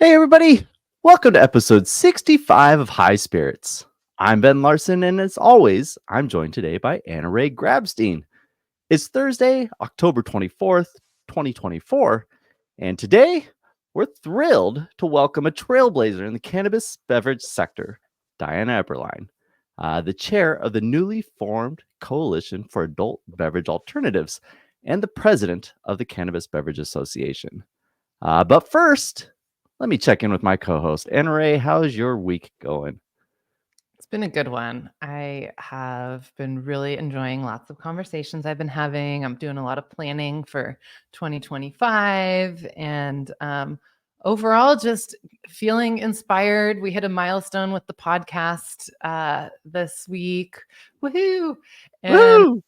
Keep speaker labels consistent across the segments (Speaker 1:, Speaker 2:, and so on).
Speaker 1: Hey, everybody. Welcome to episode 65 of High Spirits. I'm Ben Larson, and as always, I'm joined today by Anna Ray Grabstein. It's Thursday, October 24th, 2024, and today we're thrilled to welcome a trailblazer in the cannabis beverage sector, Diana Eberlein, the chair of the newly formed Coalition for Adult Beverage Alternatives and the president of the Cannabis Beverage Association. But first, let me check in with my co-host, Anna Ray. How's your week going?
Speaker 2: It's been a good one. I have been really enjoying lots of conversations I've been having. I'm doing a lot of planning for 2025 and overall just feeling inspired. We hit a milestone with the podcast this week. Woohoo! And
Speaker 1: Woo!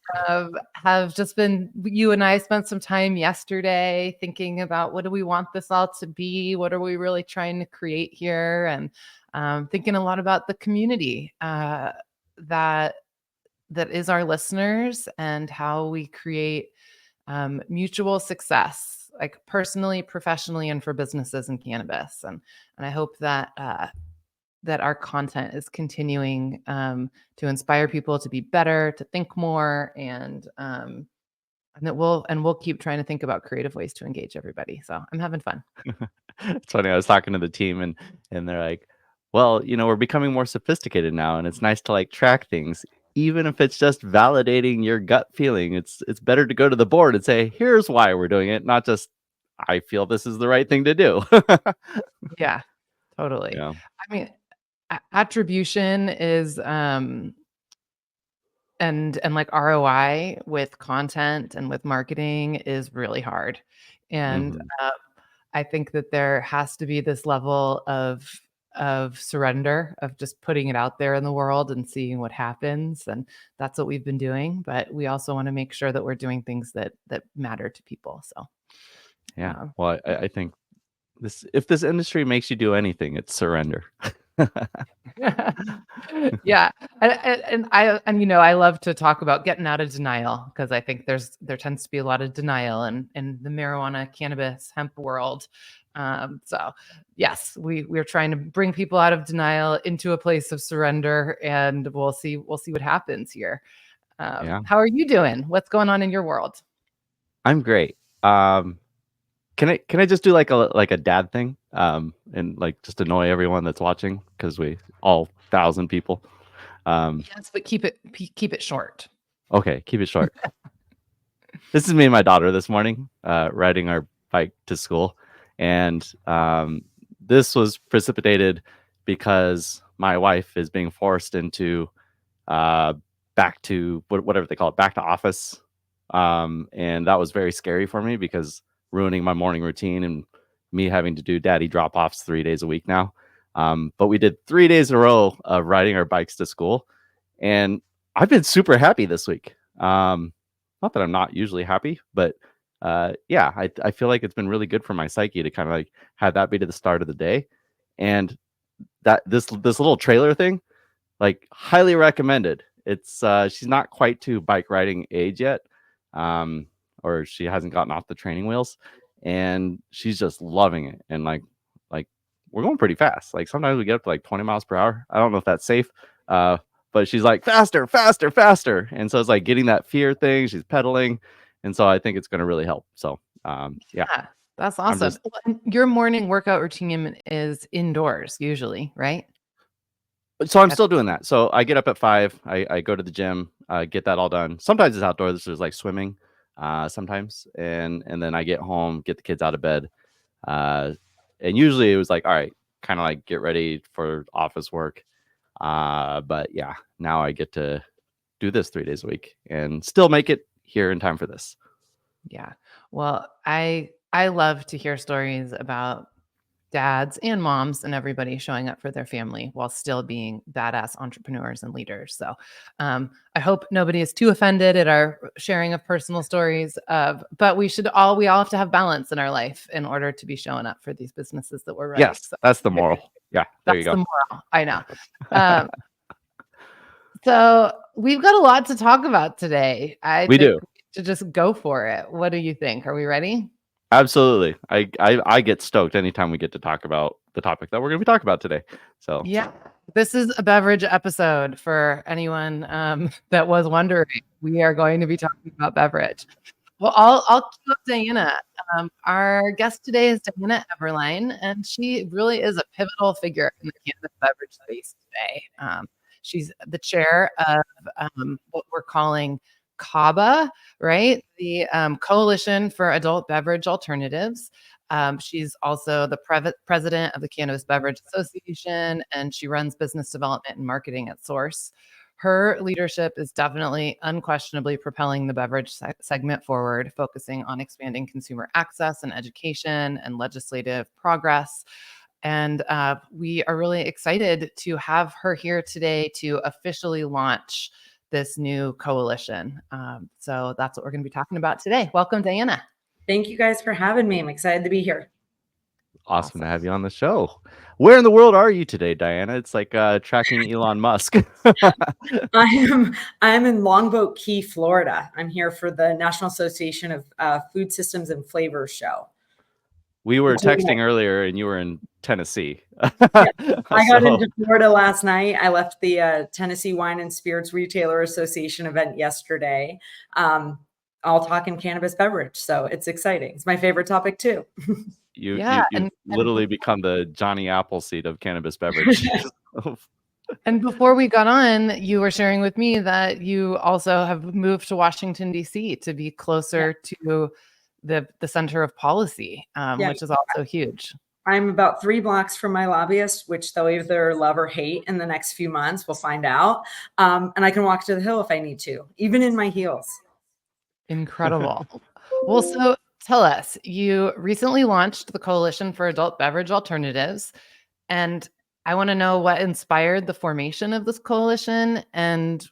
Speaker 2: have just been, you and I spent some time yesterday thinking about what do we want this all to be? What are we really trying to create here? And thinking a lot about the community that is our listeners and how we create mutual success, like personally, professionally, and for businesses in cannabis. And I hope that that our content is continuing to inspire people to be better, to think more, and that we'll keep trying to think about creative ways to engage everybody. So I'm having fun.
Speaker 1: It's funny. I was talking to the team, and they're like, "Well, we're becoming more sophisticated now, and it's nice to track things, even if it's just validating your gut feeling. It's better to go to the board and say, here's why we're doing it, not just I feel this is the right thing to do."
Speaker 2: Yeah, totally.
Speaker 1: Yeah.
Speaker 2: I mean, attribution is and like ROI with content and with marketing is really hard. And
Speaker 1: Mhm.
Speaker 2: I think that there has to be this level of surrender, of just putting it out there in the world and seeing what happens. And that's what we've been doing. But we also want to make sure that we're doing things that matter to people. So
Speaker 1: Yeah.
Speaker 2: um,
Speaker 1: Well, I think if this industry makes you do anything, it's surrender.
Speaker 2: yeah, I love to talk about getting out of denial because I think there tends to be a lot of denial in the marijuana, cannabis, hemp world. So yes, we're trying to bring people out of denial into a place of surrender, and we'll see what happens here.
Speaker 1: Yeah.
Speaker 2: How are you doing? What's going on in your world?
Speaker 1: I'm great. Can I just do like a dad thing? And just annoy everyone that's watching because we all 1,000 people.
Speaker 2: Yes, but keep it short.
Speaker 1: Okay, keep it short. This is me and my daughter this morning, riding our bike to school, and this was precipitated because my wife is being forced into uh, back to whatever they call it, back to office, and that was very scary for me because ruining my morning routine and me having to do daddy drop offs 3 days a week now. But we did 3 days in a row of riding our bikes to school, and I've been super happy this week. Not that I'm not usually happy, but yeah, I feel like it's been really good for my psyche to kind of have that be to the start of the day, and that this little trailer thing, highly recommended. It's she's not quite to bike riding age yet, um, or she hasn't gotten off the training wheels, and she's just loving it. And like we're going pretty fast. Like sometimes we get up to 20 miles per hour. I don't know if that's safe, but she's like faster, faster, faster. And so it's like getting that fear thing. She's pedaling, and so I think it's going to really help. So yeah,
Speaker 2: Yeah, that's
Speaker 1: I'm
Speaker 2: awesome.
Speaker 1: just
Speaker 2: Well, and your morning workout routine is indoors usually, right?
Speaker 1: so I'm
Speaker 2: At-
Speaker 1: still doing that. So I get up at 5. I go to the gym, get that all done. Sometimes it's outdoors. There's like swimming, sometimes, and then I get home, get the kids out of bed, uh, and usually it was like, all right, kind of get ready for office work. But yeah, now I get to do this 3 days a week and still make it here in time for this.
Speaker 2: Yeah. Well, I love to hear stories about dads and moms and everybody showing up for their family while still being badass entrepreneurs and leaders. So I hope nobody is too offended at our sharing of personal stories but we all have to have balance in our life in order to be showing up for these businesses that we're running.
Speaker 1: Yes,
Speaker 2: So
Speaker 1: that's the moral. Yeah, there you
Speaker 2: that's the
Speaker 1: go.
Speaker 2: moral. I know. Um, so we've got a lot to talk about today. I
Speaker 1: We
Speaker 2: think
Speaker 1: do.
Speaker 2: we should just go for it. What do you think? Are we ready?
Speaker 1: Absolutely. I get stoked anytime we get to talk about the topic that we're going to be talking about today. So
Speaker 2: Yeah, this is a beverage episode for anyone that was wondering. We are going to be talking about beverage. Well, I'll cue up Diana. Our guest today is Diana Eberlein, and she really is a pivotal figure in the cannabis beverage space today. She's the chair of what we're calling CABA, right? The Coalition for Adult Beverage Alternatives. She's also the president of the Cannabis Beverage Association, and she runs business development and marketing at Source. Her leadership is definitely unquestionably propelling the beverage segment forward, focusing on expanding consumer access and education and legislative progress. And we are really excited to have her here today to officially launch this new coalition. So that's what we're going to be talking about today. Welcome, Diana.
Speaker 3: Thank you guys for having me. I'm excited to be here.
Speaker 1: awesome to have you on the show. Where in the world are you today, Diana? It's like tracking Elon Musk.
Speaker 3: I'm in Longboat Key, Florida. I'm here for the National Association of Food Systems and Flavors show.
Speaker 1: We were texting earlier and you were in Tennessee.
Speaker 3: Yeah, I got into Florida last night. I left the Tennessee Wine and Spirits Retailer Association event yesterday. All talking cannabis beverage. So it's exciting. It's my favorite topic too.
Speaker 1: You literally become the Johnny Appleseed of cannabis beverage.
Speaker 2: And before we got on, you were sharing with me that you also have moved to Washington, D.C. to be closer to the center of policy, which is also huge.
Speaker 3: I'm about 3 blocks from my lobbyist, which they'll either love or hate in the next few months. We'll find out. And I can walk to the Hill if I need to, even in my heels.
Speaker 2: Incredible. Well, so tell us, you recently launched the Coalition for Adult Beverage Alternatives, and I want to know what inspired the formation of this coalition and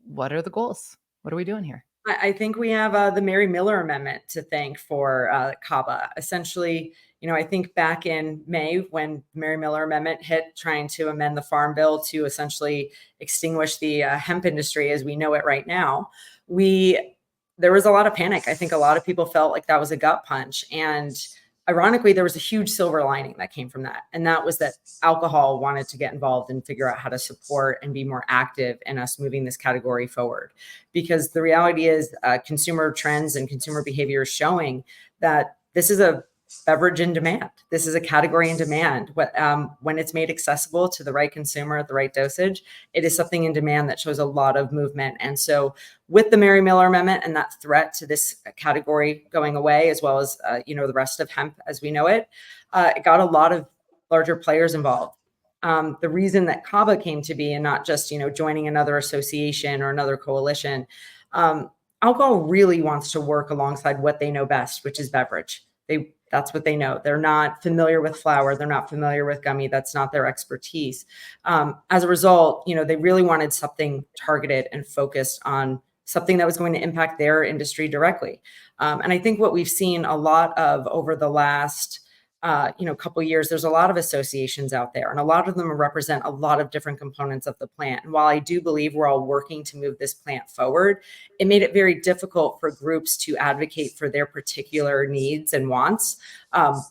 Speaker 2: what are the goals? What are we doing here?
Speaker 3: I think we have the Mary Miller Amendment to thank for CABA. Essentially, I think back in May when the Mary Miller Amendment hit, trying to amend the Farm Bill to essentially extinguish the hemp industry as we know it right now, there was a lot of panic. I think a lot of people felt like that was a gut punch. And ironically, there was a huge silver lining that came from that. And that was that alcohol wanted to get involved and figure out how to support and be more active in us moving this category forward. Because the reality is consumer trends and consumer behavior is showing that this is a beverage in demand. This is a category in demand. When it's made accessible to the right consumer at the right dosage, it is something in demand that shows a lot of movement. And so with the Mary Miller Amendment and that threat to this category going away, as well as, the rest of hemp as we know it, it got a lot of larger players involved. The reason that CABA came to be and not just, joining another association or another coalition, alcohol really wants to work alongside what they know best, which is beverage. That's what they know. They're not familiar with flower. They're not familiar with gummy. That's not their expertise. As a result, they really wanted something targeted and focused on something that was going to impact their industry directly. And I think what we've seen a lot of over the last couple of years, there's a lot of associations out there, and a lot of them represent a lot of different components of the plant. And while I do believe we're all working to move this plant forward, it made it very difficult for groups to advocate for their particular needs and wants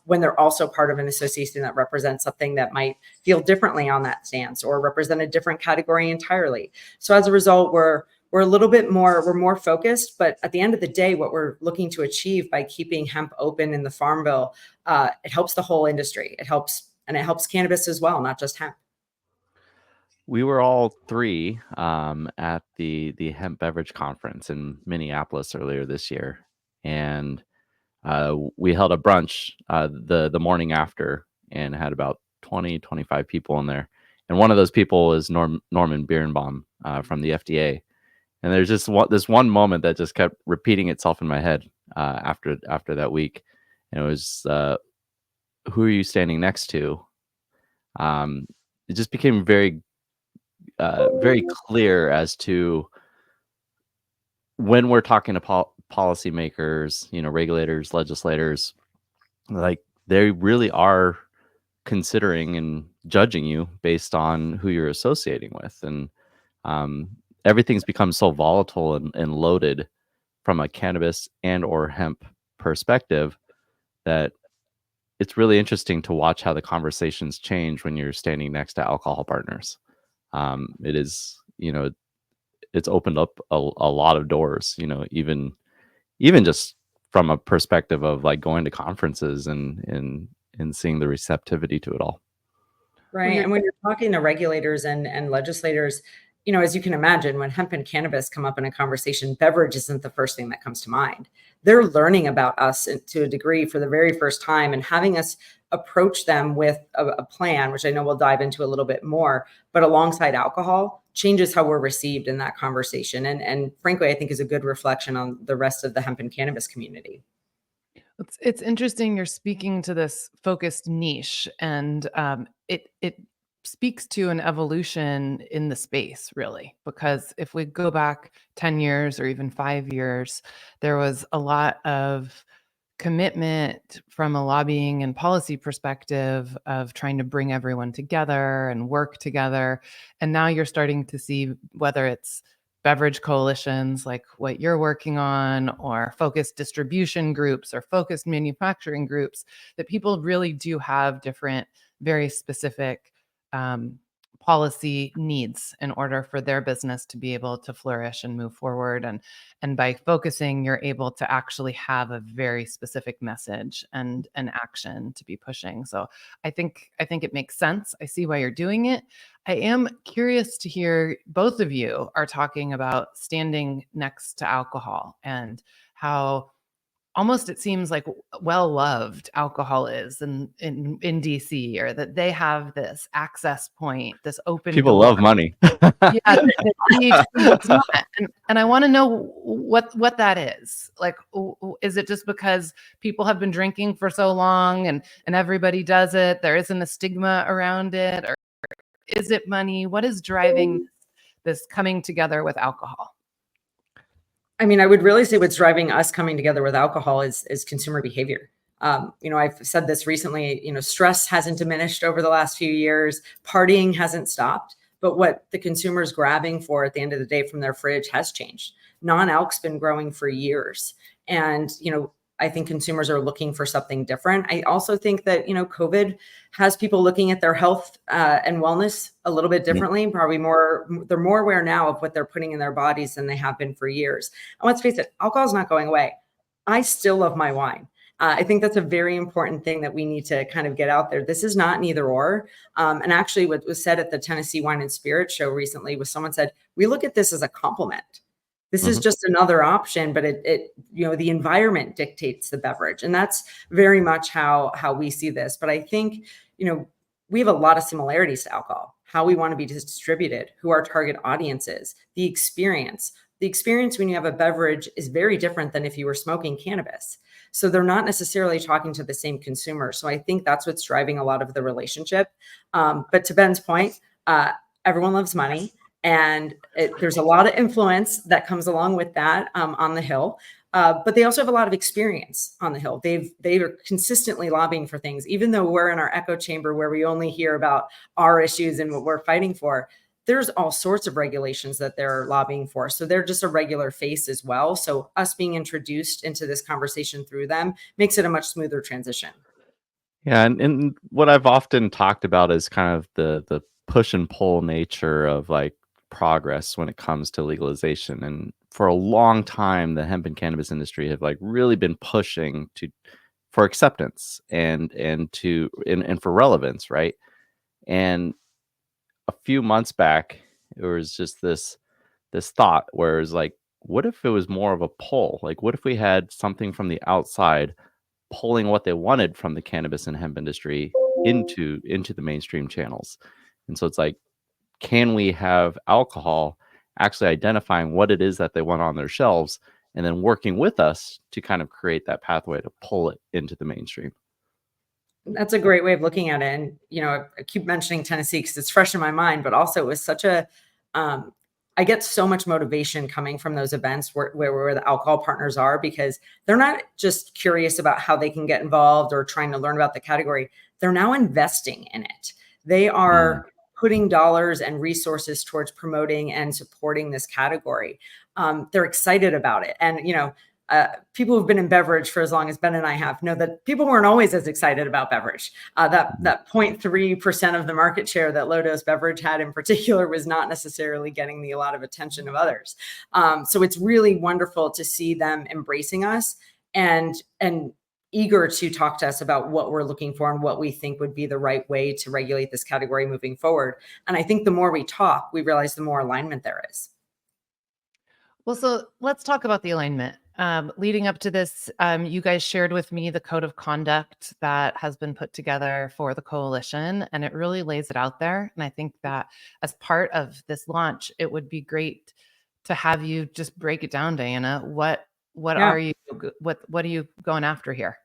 Speaker 3: when they're also part of an association that represents something that might feel differently on that stance or represent a different category entirely. So as a result, we're more focused, but at the end of the day, what we're looking to achieve by keeping hemp open in the Farm Bill, it helps the whole industry. It helps cannabis as well, not just hemp.
Speaker 1: We were all three at the hemp beverage conference in Minneapolis earlier this year, and we held a brunch the morning after and had about 25 people in there. And one of those people is Norman 𝗵𝗫 from the FDA. And there's just this one moment that just kept repeating itself in my head after that week. And it was, who are you standing next to? It just became very clear as to when we're talking to policymakers, regulators, legislators, like they really are considering and judging you based on who you're associating with. And everything's become so volatile and loaded from a cannabis and or hemp perspective that it's really interesting to watch how the conversations change when you're standing next to alcohol partners. It is, it's opened up a lot of doors, even just from a perspective of like going to conferences and seeing the receptivity to it all.
Speaker 3: Right. And when you're talking to regulators and legislators, as you can imagine, when hemp and cannabis come up in a conversation, beverage isn't the first thing that comes to mind. They're learning about us to a degree for the very first time, and having us approach them with a plan, which I know we'll dive into a little bit more, but alongside alcohol changes how we're received in that conversation. And frankly, I think is a good reflection on the rest of the hemp and cannabis community.
Speaker 2: It's interesting you're speaking to this focused niche, and it speaks to an evolution in the space, really, because if we go back 10 years or even 5 years, there was a lot of commitment from a lobbying and policy perspective of trying to bring everyone together and work together. And now you're starting to see, whether it's beverage coalitions like what you're working on, or focused distribution groups or focused manufacturing groups, that people really do have different, very specific policy needs in order for their business to be able to flourish and move forward. And by focusing, you're able to actually have a very specific message and an action to be pushing. So I think it makes sense. I see why you're doing it. I am curious to hear, both of you are talking about standing next to alcohol and how almost it seems like well loved alcohol is in DC, or that they have this access point, this open
Speaker 1: People
Speaker 2: door.
Speaker 1: love money.
Speaker 2: Yeah, the THC is not. And I want to know what that is. Like, is it just because people have been drinking for so long and everybody does it? There isn't a stigma around it, or is it money? What is driving this coming together with alcohol?
Speaker 3: I mean, I would really say what's driving us coming together with alcohol is consumer behavior. I've said this recently, stress hasn't diminished over the last few years. Partying hasn't stopped, but what the consumer's grabbing for at the end of the day from their fridge has changed. Non-alc's been growing for years. And, I think consumers are looking for something different. I also think that, COVID has people looking at their health and wellness a little bit differently. Probably they're more aware now of what they're putting in their bodies than they have been for years. And let's face it, alcohol is not going away. I still love my wine. I think that's a very important thing that we need to kind of get out there. This is not an either or. And actually what was said at the Tennessee Wine and Spirit show recently was, someone said, we look at this as a compliment. This is just another option, but the environment dictates the beverage. And that's very much how we see this. But I think, we have a lot of similarities to alcohol, how we want to be distributed, who our target audience is, the experience. The experience when you have a beverage is very different than if you were smoking cannabis. So they're not necessarily talking to the same consumer. So I think that's what's driving a lot of the relationship. But to Ben's point, everyone loves money. And there's a lot of influence that comes along with that on the Hill. But they also have a lot of experience on the Hill. They are consistently lobbying for things, even though we're in our echo chamber where we only hear about our issues and what we're fighting for. There's all sorts of regulations that they're lobbying for. So they're just a regular face as well. So us being introduced into this conversation through them makes it a much smoother transition.
Speaker 1: Yeah, and what I've often talked about is kind of the push and pull nature of like progress when it comes to legalization. And for a long time, the hemp and cannabis industry have like really been pushing for acceptance and for relevance, right? And a few months back, it was just this thought where it's like, what if it was more of a pull? Like, what if we had something from the outside pulling what they wanted from the cannabis and hemp industry into the mainstream channels? And so it's like, can we have alcohol actually identifying what it is that they want on their shelves and then working with us to kind of create that pathway to pull it into the mainstream?
Speaker 3: That's a great way of looking at it. And, I keep mentioning Tennessee because it's fresh in my mind, but also it was such I get so much motivation coming from those events where the alcohol partners are, because they're not just curious about how they can get involved or trying to learn about the category. They're now investing in it. They are putting dollars and resources towards promoting and supporting this category. They're excited about it. And, people who've been in beverage for as long as Ben and I have know that people weren't always as excited about beverage. That 0.3% of the market share that low dose beverage had in particular was not necessarily getting a lot of attention of others. So it's really wonderful to see them embracing us and eager to talk to us about what we're looking for and what we think would be the right way to regulate this category moving forward. And I think the more we talk, we realize the more alignment there is.
Speaker 2: Well, so let's talk about the alignment. Leading up to this, you guys shared with me the code of conduct that has been put together for the coalition, and it really lays it out there. And I think that as part of this launch, it would be great to have you just break it down, Diana. What are you going after here?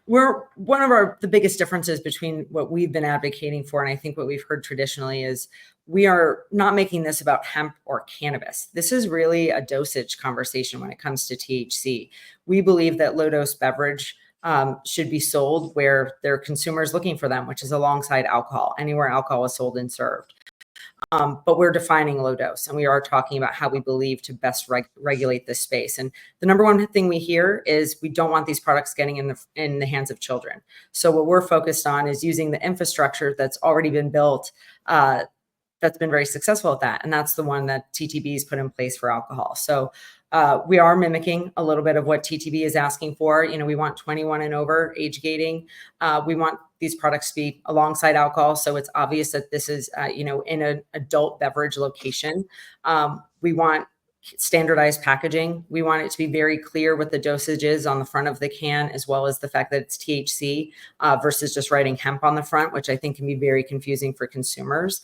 Speaker 3: One of the biggest differences between what we've been advocating for, and I think what we've heard traditionally, is we are not making this about hemp or cannabis. This is really a dosage conversation when it comes to THC. We believe that low dose beverage should be sold where there are consumers looking for them, which is alongside alcohol, anywhere alcohol is sold and served. But we're defining low dose, and we are talking about how we believe to best regulate this space. And the number one thing we hear is we don't want these products getting in the hands of children. So what we're focused on is using the infrastructure that's already been built, that's been very successful at that. And that's the one that TTB's put in place for alcohol. So we are mimicking a little bit of what TTB is asking for. We want 21 and over age gating. We want these products to be alongside alcohol. So it's obvious that this is, in an adult beverage location. We want standardized packaging. We want it to be very clear what the dosage is on the front of the can, as well as the fact that it's THC versus just writing hemp on the front, which I think can be very confusing for consumers.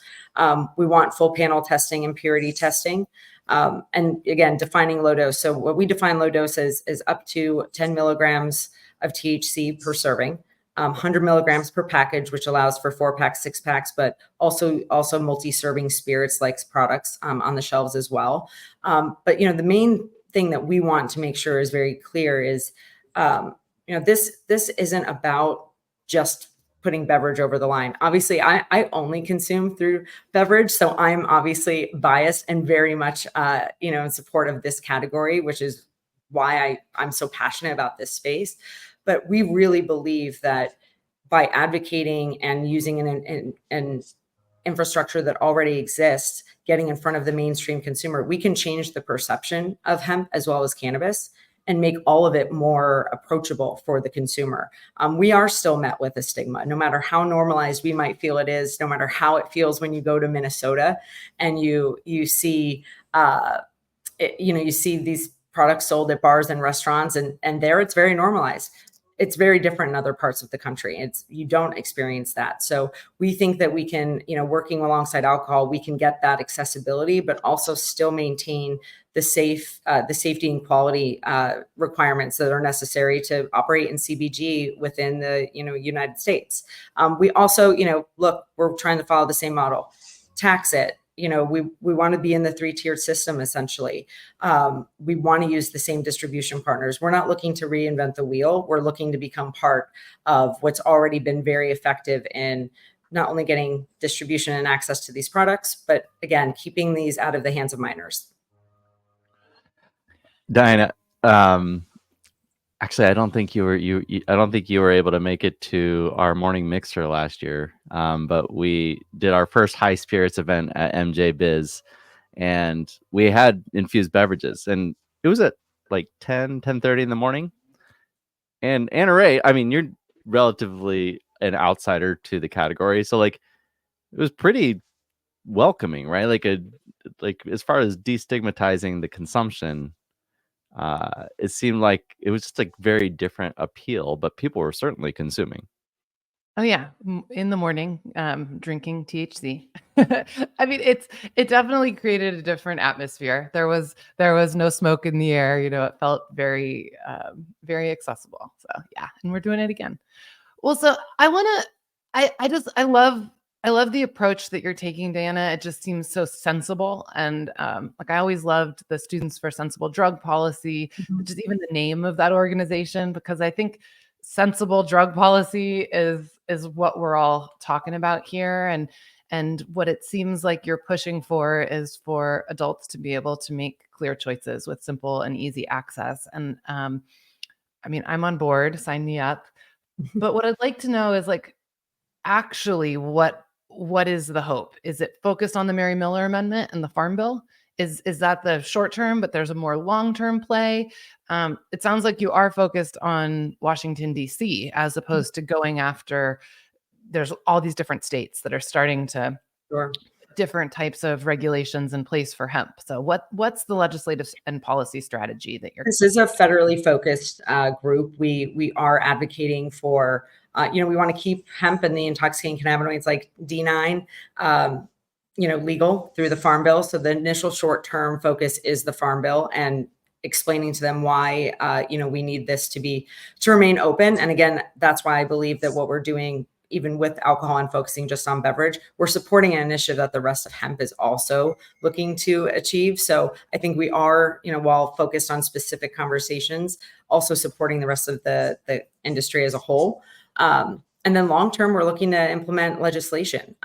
Speaker 3: We want full panel testing and purity testing. And again, defining low dose. So what we define low dose is up to 10 milligrams of THC per serving, 100 milligrams per package, which allows for 4-packs, 6-packs, but also multi-serving spirits like products on the shelves as well. But the main thing that we want to make sure is very clear is, this isn't about just putting beverage over the line. Obviously, I only consume through beverage, so I'm obviously biased and very much, in support of this category, which is why I'm so passionate about this space. But we really believe that by advocating and using an infrastructure that already exists, getting in front of the mainstream consumer, we can change the perception of hemp as well as cannabis and make all of it more approachable for the consumer. We are still met with a stigma, no matter how normalized we might feel it is, no matter how it feels when you go to Minnesota and you see, you see these products sold at bars and restaurants, and there it's very normalized. It's very different in other parts of the country. You don't experience that. So we think that we can, working alongside alcohol, we can get that accessibility, but also still maintain the safety and quality requirements that are necessary to operate in CBG within the, United States. We also, look, we're trying to follow the same model. Tax it. We want to be in the 3-tiered system, essentially. We want to use the same distribution partners. We're not looking to reinvent the wheel. We're looking to become part of what's already been very effective in not only getting distribution and access to these products, but again, keeping these out of the hands of minors.
Speaker 1: Diana, actually, I don't think you were able to make it to our morning mixer last year. But we did our first high spirits event at MJ Biz, and we had infused beverages, and it was at like 10:30 in the morning. And Anna Ray, I mean, you're relatively an outsider to the category, so like it was pretty welcoming, right? Like as far as destigmatizing the consumption. It seemed like it was just like very different appeal, but people were certainly consuming.
Speaker 2: Oh yeah, in the morning, drinking THC. I mean, it definitely created a different atmosphere. There was no smoke in the air. It felt very very accessible. So yeah, and we're doing it again. Well, so I love the approach that you're taking, Diana. It just seems so sensible. And like I always loved the Students for Sensible Drug Policy, just even the name of that organization, because I think sensible drug policy is what we're all talking about here. And what it seems like you're pushing for is for adults to be able to make clear choices with simple and easy access. And I mean, I'm on board, sign me up. But what I'd like to know is like, actually, what is the hope? Is it focused on the Mary Miller Amendment and the Farm Bill? Is that the short term, but there's a more long-term play? It sounds like you are focused on Washington, D.C., as opposed to going after, there's all these different states that are starting to
Speaker 3: Sure.
Speaker 2: different types of regulations in place for hemp. So what's the legislative and policy strategy that you're?
Speaker 3: This is a federally focused group. We are advocating for, we want to keep hemp and the intoxicating cannabinoids like D9, legal through the Farm Bill. So the initial short-term focus is the Farm Bill and explaining to them why, we need this to remain open. And again, that's why I believe that what we're doing, even with alcohol and focusing just on beverage, we're supporting an initiative that the rest of hemp is also looking to achieve. So I think we are, while focused on specific conversations, also supporting the rest of the industry as a whole. And then long-term, we're looking to implement legislation.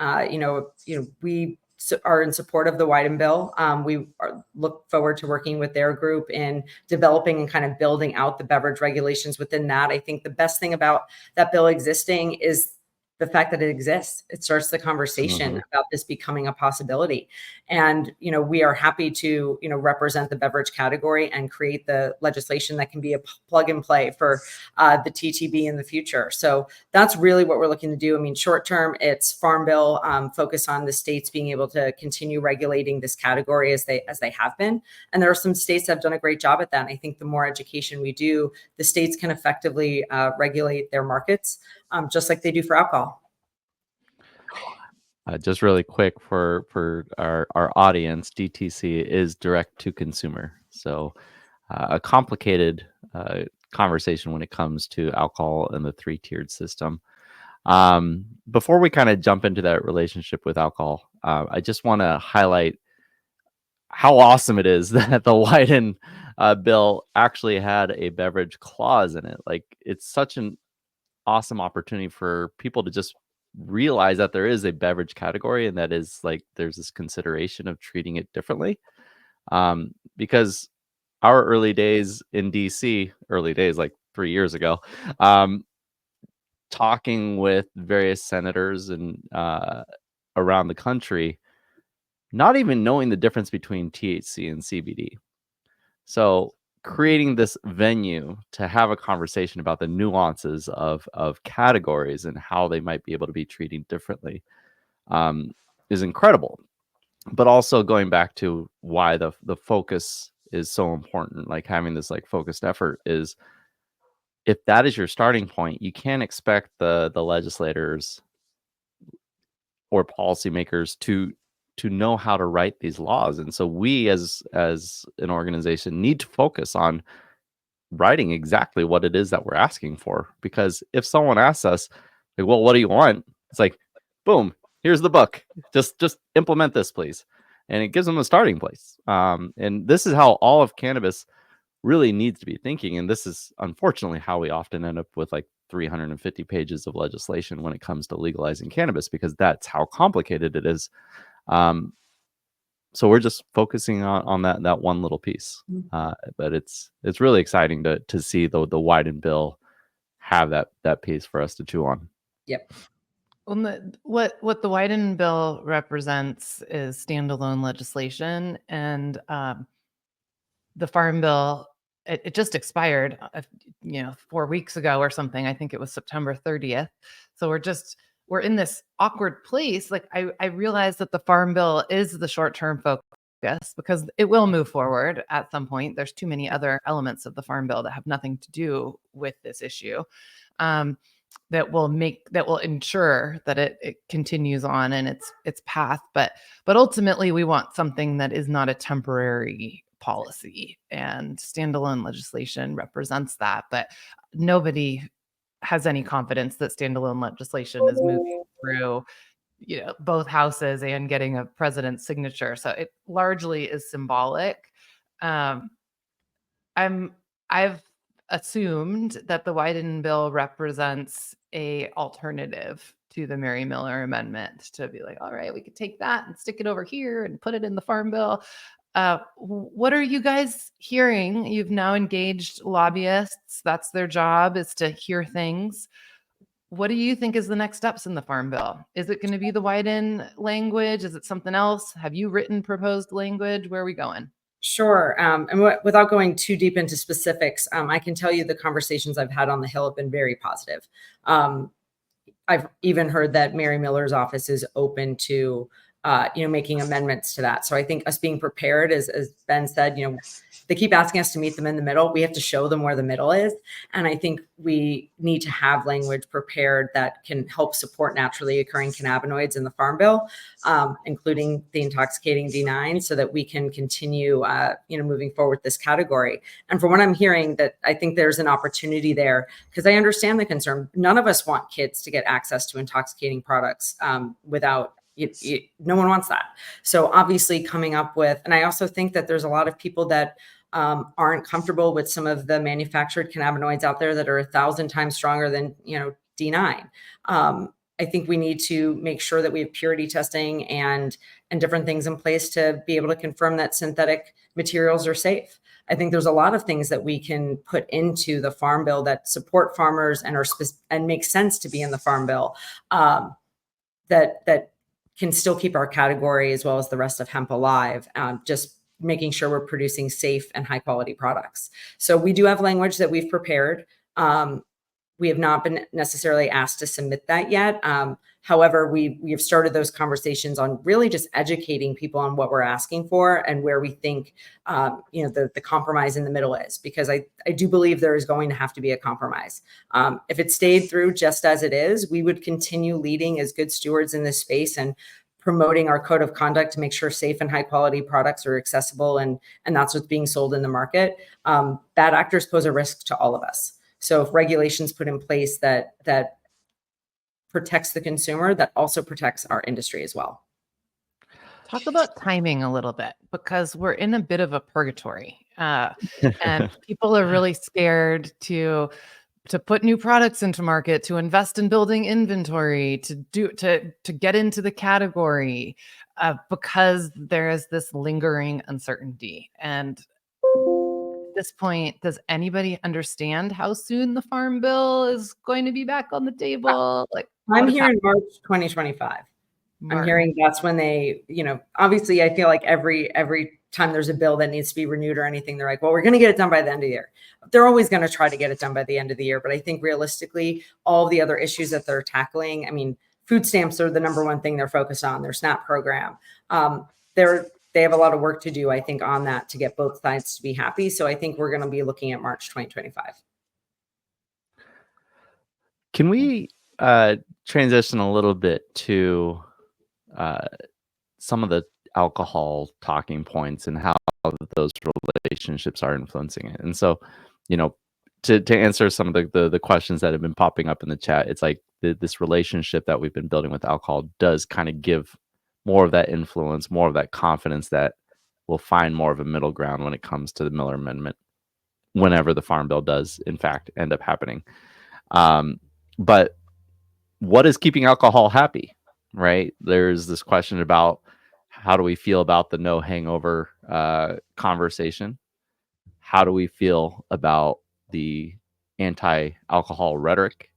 Speaker 3: We are in support of the Wyden bill. We look forward to working with their group in developing and kind of building out the beverage regulations within that. I think the best thing about that bill existing is the fact that it exists. It starts the conversation about this becoming a possibility. And, we are happy to, represent the beverage category and create the legislation that can be a plug and play for the TTB in the future. So that's really what we're looking to do. I mean, short term, it's Farm Bill, focus on the states being able to continue regulating this category as they have been. And there are some states that have done a great job at that. And I think the more education we do, the states can effectively regulate their markets, just like they do for alcohol.
Speaker 1: Just really quick for our audience, DTC is direct to consumer. So a complicated conversation when it comes to alcohol and the three-tiered system. Before we kind of jump into that relationship with alcohol, I just want to highlight how awesome it is that the Wyden bill actually had a beverage clause in it. Like, it's such an awesome opportunity for people to just realize that there is a beverage category and that is like there's this consideration of treating it differently. Because our early days in DC, like 3 years ago, talking with various senators and around the country, not even knowing the difference between THC and CBD. So creating this venue to have a conversation about the nuances of categories and how they might be able to be treated differently is incredible. But also going back to why the focus is so important, like having this like focused effort, is if that is your starting point, you can't expect the legislators or policymakers to know how to write these laws. And so we as an organization need to focus on writing exactly what it is that we're asking for. Because if someone asks us, like, well, what do you want? It's like, boom, here's the book. Just implement this, please. And it gives them a starting place. And this is how all of cannabis really needs to be thinking. And this is unfortunately how we often end up with like 350 pages of legislation when it comes to legalizing cannabis, because that's how complicated it is. So we're just focusing on that one little piece. But it's really exciting to see the Wyden bill have that piece for us to chew on.
Speaker 3: Yep.
Speaker 2: Well, what the Wyden bill represents is standalone legislation, and the Farm Bill, it just expired, 4 weeks ago or something. I think it was September 30th. So we're in this awkward place. Like, I realize that the Farm Bill is the short-term focus because it will move forward at some point. There's too many other elements of the Farm Bill that have nothing to do with this issue. That will ensure that it continues on in its path. But ultimately, we want something that is not a temporary policy, and standalone legislation represents that. But nobody has any confidence that standalone legislation is moving through, both houses and getting a president's signature. So it largely is symbolic. I've assumed that the Wyden bill represents a alternative to the Mary Miller Amendment, to be like, all right, we could take that and stick it over here and put it in the Farm Bill. What are you guys hearing? You've now engaged lobbyists. That's their job, is to hear things. What do you think is the next steps in the Farm Bill? Is it going to be the widen language? Is it something else? Have you written proposed language? Where are we going?
Speaker 3: Sure. And without going too deep into specifics, I can tell you the conversations I've had on the Hill have been very positive. I've even heard that Mary Miller's office is open to, making amendments to that. So I think us being prepared, as Ben said, they keep asking us to meet them in the middle. We have to show them where the middle is. And I think we need to have language prepared that can help support naturally occurring cannabinoids in the Farm Bill, including the intoxicating D9, so that we can continue, moving forward this category. And from what I'm hearing, that I think there's an opportunity there, because I understand the concern. None of us want kids to get access to intoxicating products without no one wants that. So obviously coming up with, and I also think that there's a lot of people that aren't comfortable with some of the manufactured cannabinoids out there that are 1,000 times stronger than, D9. I think we need to make sure that we have purity testing and different things in place to be able to confirm that synthetic materials are safe. I think there's a lot of things that we can put into the Farm Bill that support farmers and make sense to be in the Farm Bill, that can still keep our category as well as the rest of hemp alive, just making sure we're producing safe and high quality products. So we do have language that we've prepared. We have not been necessarily asked to submit that yet. However, we have started those conversations on really just educating people on what we're asking for and where we think, the compromise in the middle is, because I do believe there is going to have to be a compromise. If it stayed through just as it is, we would continue leading as good stewards in this space and promoting our code of conduct to make sure safe and high quality products are accessible, and that's what's being sold in the market. Bad actors pose a risk to all of us. So if regulations put in place that protects the consumer, that also protects our industry as well.
Speaker 2: Talk about timing a little bit, because we're in a bit of a purgatory, and people are really scared to put new products into market, to invest in building inventory, to get into the category, because there is this lingering uncertainty. And at this point, does anybody understand how soon the Farm Bill is going to be back on the table?
Speaker 3: I'm hearing March 2025. I'm hearing that's when they, obviously I feel like every time there's a bill that needs to be renewed or anything, they're like, well, we're going to get it done by the end of the year. They're always going to try to get it done by the end of the year. But I think realistically, all the other issues that they're tackling, food stamps are the number one thing they're focused on, their SNAP program. They have a lot of work to do, I think, on that to get both sides to be happy. So I think we're going to be looking at March 2025.
Speaker 1: Can we transition a little bit to some of the alcohol talking points and how those relationships are influencing it? And so, to answer some of the questions that have been popping up in the chat, it's like this relationship that we've been building with alcohol does kind of give more of that influence, more of that confidence that we'll find more of a middle ground when it comes to the Miller Amendment, whenever the Farm Bill does, in fact, end up happening. But what is keeping alcohol happy, right? There's this question about how do we feel about the no hangover conversation? How do we feel about the anti-alcohol rhetoric?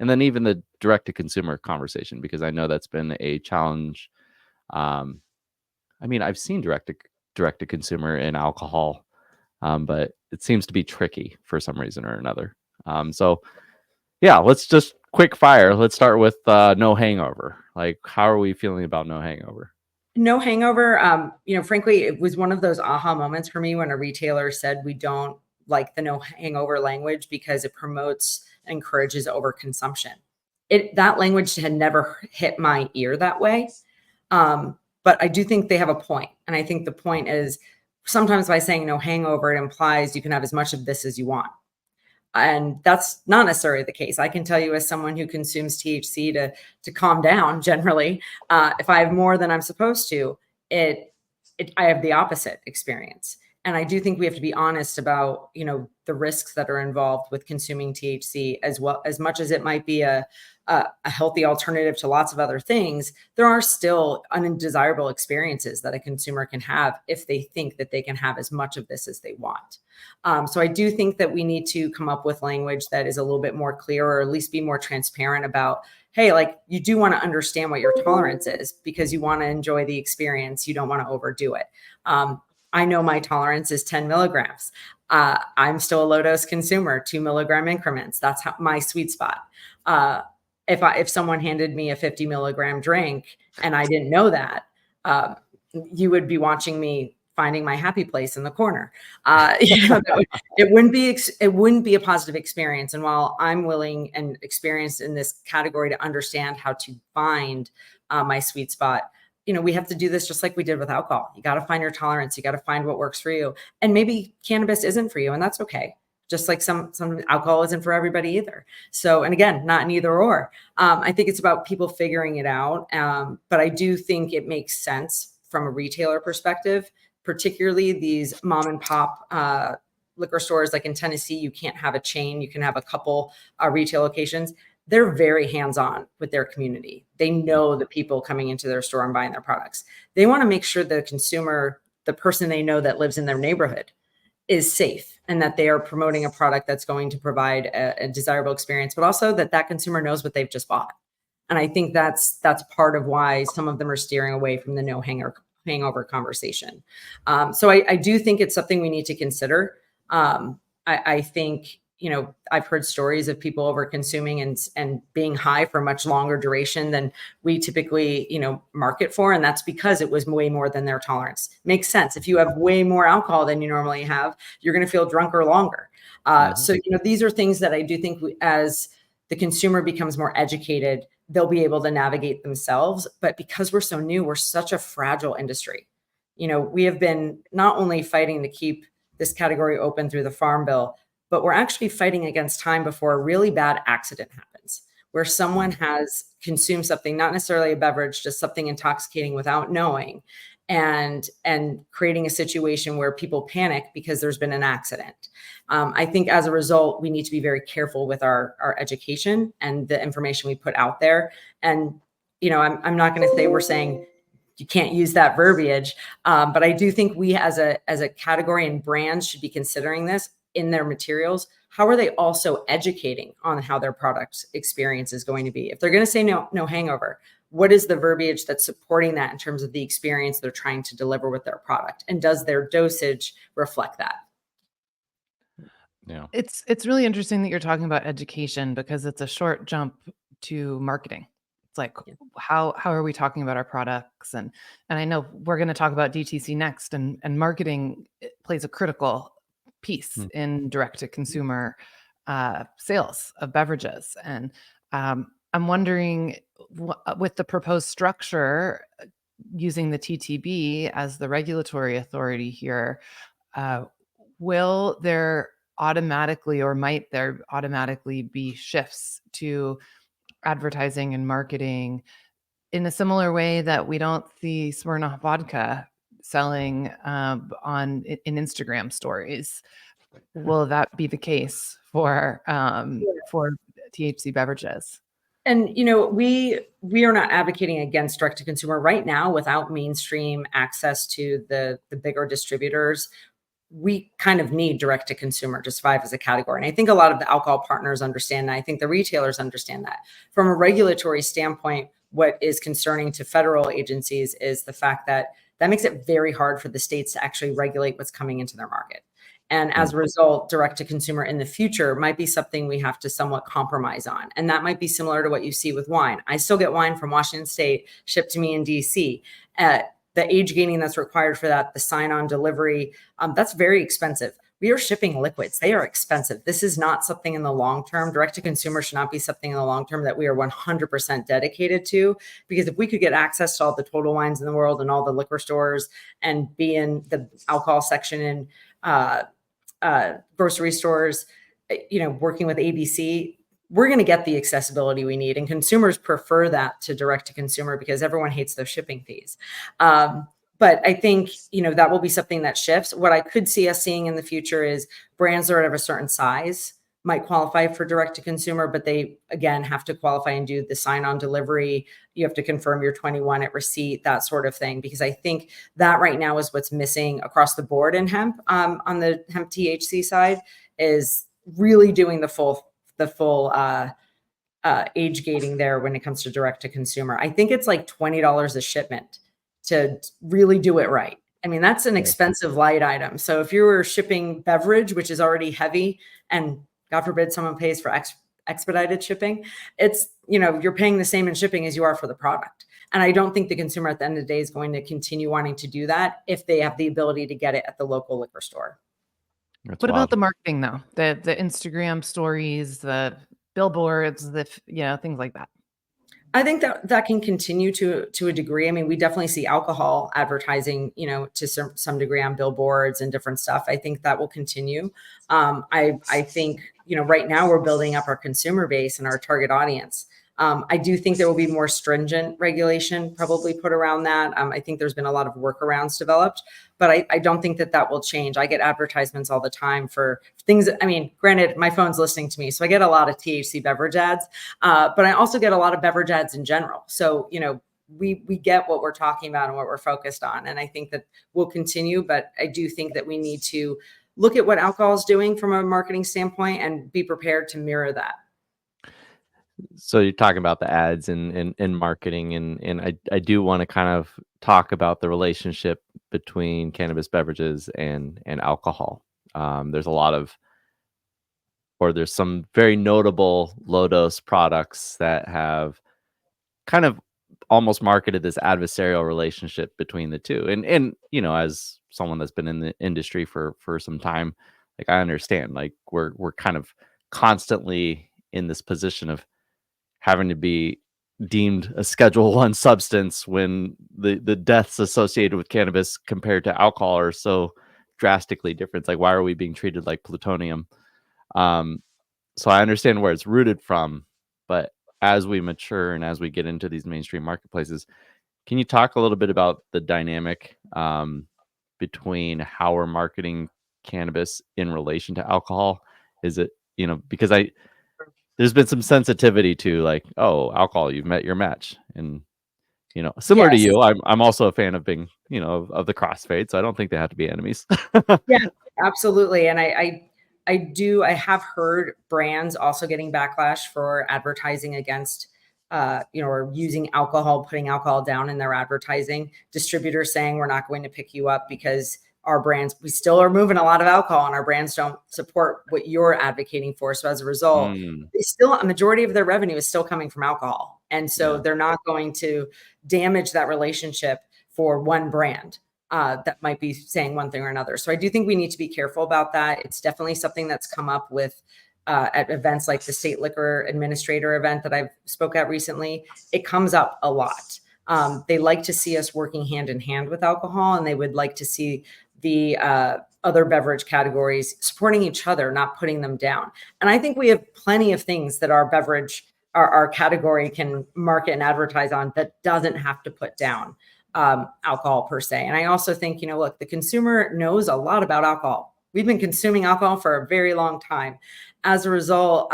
Speaker 1: And then even the direct-to-consumer conversation, because I know that's been a challenge. I've seen direct-to-consumer in alcohol, but it seems to be tricky for some reason or another. So yeah, let's just quick fire. Let's start with no hangover. Like, how are we feeling about no hangover?
Speaker 3: No hangover. Frankly, it was one of those aha moments for me when a retailer said we don't like the no hangover language because it promotes and encourages overconsumption. That language had never hit my ear that way. But I do think they have a point. And I think the point is sometimes by saying no hangover, it implies you can have as much of this as you want. And that's not necessarily the case. I can tell you, as someone who consumes THC to calm down, generally, if I have more than I'm supposed to, I have the opposite experience. And I do think we have to be honest about, the risks that are involved with consuming THC, as well, as much as it might be a healthy alternative to lots of other things. There are still undesirable experiences that a consumer can have if they think that they can have as much of this as they want. So I do think that we need to come up with language that is a little bit more clear, or at least be more transparent about, hey, like, you do want to understand what your tolerance is because you want to enjoy the experience. You don't want to overdo it. I know my tolerance is 10 milligrams. I'm still a low dose consumer, 2 milligram increments. That's my sweet spot. If someone handed me a 50 milligram drink and I didn't know that, you would be watching me finding my happy place in the corner. It wouldn't be a positive experience. And while I'm willing and experienced in this category to understand how to find my sweet spot, we have to do this just like we did with alcohol. You got to find your tolerance. You got to find what works for you. And maybe cannabis isn't for you, and that's okay. Just like some alcohol isn't for everybody either. So, and again, not an either or. I think it's about people figuring it out. But I do think it makes sense from a retailer perspective, particularly these mom and pop liquor stores. Like in Tennessee, you can't have a chain. You can have a couple retail locations. They're very hands-on with their community. They know the people coming into their store and buying their products. They want to make sure the consumer, the person they know that lives in their neighborhood, is safe, and that they are promoting a product that's going to provide a desirable experience, but also that consumer knows what they've just bought. And I think that's part of why some of them are steering away from the no hangover conversation. So I do think it's something we need to consider. I think, I've heard stories of people over consuming and being high for much longer duration than we typically, market for. And that's because it was way more than their tolerance. Makes sense. If you have way more alcohol than you normally have, you're going to feel drunker longer. So, these are things that I do think as the consumer becomes more educated, they'll be able to navigate themselves. But because we're so new, we're such a fragile industry. We have been not only fighting to keep this category open through the Farm Bill, but we're actually fighting against time before a really bad accident happens, where someone has consumed something, not necessarily a beverage, just something intoxicating without knowing, and creating a situation where people panic because there's been an accident. I think as a result, we need to be very careful with our education and the information we put out there. And, I'm not going to say we're saying you can't use that verbiage, but I do think we as a category and brands should be considering this in their materials. How are they also educating on how their product experience is going to be? If they're going to say no hangover, what is the verbiage that's supporting that in terms of the experience they're trying to deliver with their product? And does their dosage reflect that?
Speaker 2: Yeah. It's really interesting that you're talking about education, because it's a short jump to marketing. It's like, how are we talking about our products? And I know we're going to talk about DTC next, and marketing plays a critical piece in direct to consumer sales of beverages. And I'm wondering, with the proposed structure, using the TTB as the regulatory authority here, will there automatically, or might there automatically be shifts to advertising and marketing in a similar way that we don't see Smirnoff vodka selling in Instagram stories? Will that be the case for THC beverages?
Speaker 3: And, we are not advocating against direct to consumer right now. Without mainstream access to the bigger distributors, we kind of need direct to consumer to survive as a category. And I think a lot of the alcohol partners understand that. I think the retailers understand that. From a regulatory standpoint, what is concerning to federal agencies is the fact that makes it very hard for the states to actually regulate what's coming into their market. And as a result, direct to consumer in the future might be something we have to somewhat compromise on. And that might be similar to what you see with wine. I still get wine from Washington State shipped to me in DC. The age gaining that's required for that, the sign-on delivery, that's very expensive. We are shipping liquids. They are expensive. This is not something in the long term. Direct to consumer should not be something in the long term that we are 100% dedicated to, because if we could get access to all the Total Wines in the world and all the liquor stores and be in the alcohol section in grocery stores, working with ABC, we're going to get the accessibility we need. And consumers prefer that to direct to consumer because everyone hates those shipping fees. But I think, that will be something that shifts. What I could see us seeing in the future is brands that are of a certain size might qualify for direct to consumer, but they, again, have to qualify and do the sign on delivery. You have to confirm you're 21 at receipt, that sort of thing. Because I think that right now is what's missing across the board in hemp, on the hemp THC side, is really doing the full age gating there when it comes to direct to consumer. I think it's like $20 a shipment to really do it right. I mean, that's an expensive light item. So if you were shipping beverage, which is already heavy, and God forbid someone pays for expedited shipping, it's, you're paying the same in shipping as you are for the product. And I don't think the consumer at the end of the day is going to continue wanting to do that if they have the ability to get it at the local liquor store.
Speaker 2: What about the marketing though? The Instagram stories, the billboards, things like that.
Speaker 3: I think that can continue to a degree. I mean, we definitely see alcohol advertising, to some degree on billboards and different stuff. I think that will continue. I think, right now we're building up our consumer base and our target audience. I do think there will be more stringent regulation probably put around that. I think there's been a lot of workarounds developed, but I don't think that will change. I get advertisements all the time for things. I mean, granted, my phone's listening to me, so I get a lot of THC beverage ads, but I also get a lot of beverage ads in general. So, we get what we're talking about and what we're focused on. And I think that will continue, but I do think that we need to look at what alcohol is doing from a marketing standpoint and be prepared to mirror that.
Speaker 1: So you're talking about the ads and marketing, and I do want to kind of talk about the relationship between cannabis beverages and alcohol. There's some very notable low dose products that have kind of almost marketed this adversarial relationship between the two. And as someone that's been in the industry for some time, like I understand, like we're kind of constantly in this position of having to be deemed a Schedule I substance when the deaths associated with cannabis compared to alcohol are so drastically different. It's like, why are we being treated like plutonium? So I understand where it's rooted from, but as we mature and as we get into these mainstream marketplaces, can you talk a little bit about the dynamic between how we're marketing cannabis in relation to alcohol? Is it, because there's been some sensitivity to like, oh, alcohol, you've met your match. And, similar to you, I'm also a fan of being, of the crossfade. So I don't think they have to be enemies.
Speaker 3: Yeah, absolutely. And I have heard brands also getting backlash for advertising against, or using alcohol, putting alcohol down in their advertising. Distributors saying we're not going to pick you up because our brands, we still are moving a lot of alcohol and our brands don't support what you're advocating for. So as a result, a majority of their revenue is still coming from alcohol. And so they're not going to damage that relationship for one brand that might be saying one thing or another. So I do think we need to be careful about that. It's definitely something that's come up with at events like the State Liquor Administrator event that I've spoke at recently. It comes up a lot. They like to see us working hand in hand with alcohol, and they would like to see the other beverage categories supporting each other, not putting them down. And I think we have plenty of things that our category can market and advertise on that doesn't have to put down alcohol per se. And I also think, look, the consumer knows a lot about alcohol. We've been consuming alcohol for a very long time. As a result,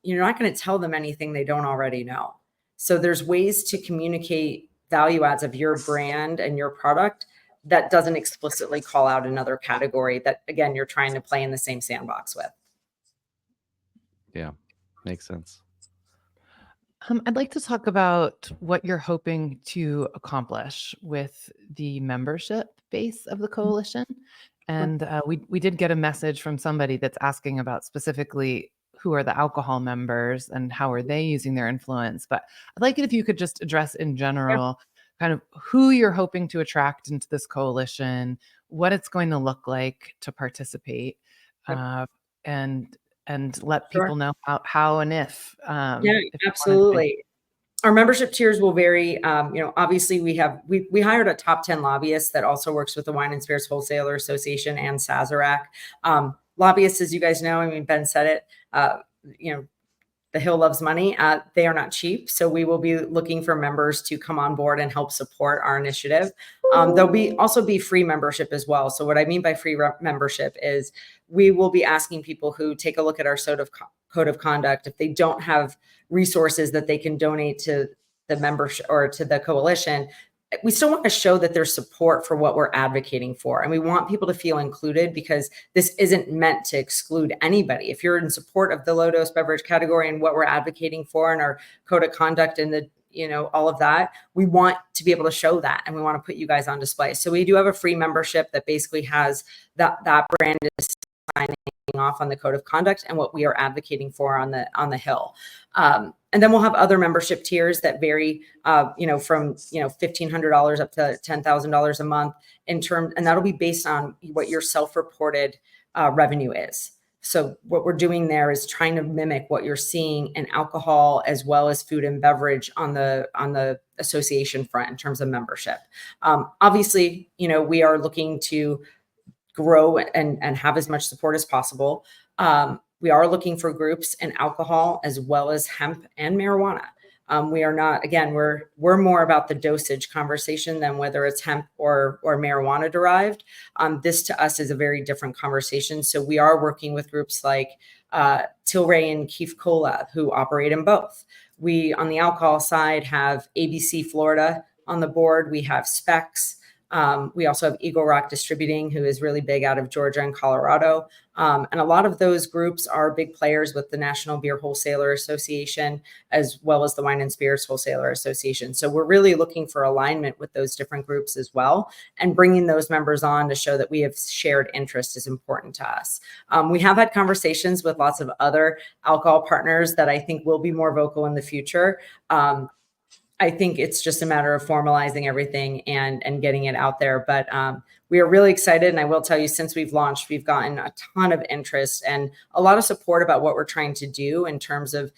Speaker 3: you're not going to tell them anything they don't already know. So there's ways to communicate value adds of your brand and your product that doesn't explicitly call out another category that, again, you're trying to play in the same sandbox with.
Speaker 1: Yeah, makes sense.
Speaker 2: I'd like to talk about what you're hoping to accomplish with the membership base of the coalition. And we did get a message from somebody that's asking about specifically who are the alcohol members and how are they using their influence. But I'd like it if you could just address in general kind of who you're hoping to attract into this coalition, what it's going to look like to participate, and let people know how and if. If
Speaker 3: absolutely. Our membership tiers will vary. Obviously we hired a top 10 lobbyist that also works with the Wine and Spirits Wholesaler Association and Sazerac. Lobbyists, as you guys know, I mean, Ben said it, the Hill loves money. They are not cheap. So we will be looking for members to come on board and help support our initiative. There'll also be free membership as well. So what I mean by free membership is we will be asking people who take a look at our code of conduct, if they don't have resources that they can donate to the membership or to the coalition, we still want to show that there's support for what we're advocating for. And we want people to feel included, because this isn't meant to exclude anybody. If you're in support of the low dose beverage category and what we're advocating for and our code of conduct and the, all of that, we want to be able to show that, and we want to put you guys on display. So we do have a free membership that basically has that brand is signing off on the code of conduct and what we are advocating for on the Hill. And then we'll have other membership tiers that vary, from $1,500 up to $10,000 a month and that'll be based on what your self-reported revenue is. So what we're doing there is trying to mimic what you're seeing in alcohol as well as food and beverage on the association front in terms of membership. Obviously, we are looking to grow and have as much support as possible. We are looking for groups in alcohol as well as hemp and marijuana. We are not, again, we're more about the dosage conversation than whether it's hemp or marijuana derived. This to us is a very different conversation. So we are working with groups like 𝗘𝗽𝗀𝗁 𝗃𝗽𝗁 who operate in both. We, on the alcohol side, have ABC Florida on the board. We have Specs. We also have Eagle Rock Distributing, who is really big out of Georgia and Colorado. And a lot of those groups are big players with the National Beer Wholesaler Association, as well as the Wine and Spirits Wholesaler Association. So we're really looking for alignment with those different groups as well. And bringing those members on to show that we have shared interest is important to us. We have had conversations with lots of other alcohol partners that I think will be more vocal in the future. I think it's just a matter of formalizing everything and getting it out there. But we are really excited. And I will tell you, since we've launched, we've gotten a ton of interest and a lot of support about what we're trying to do in terms of,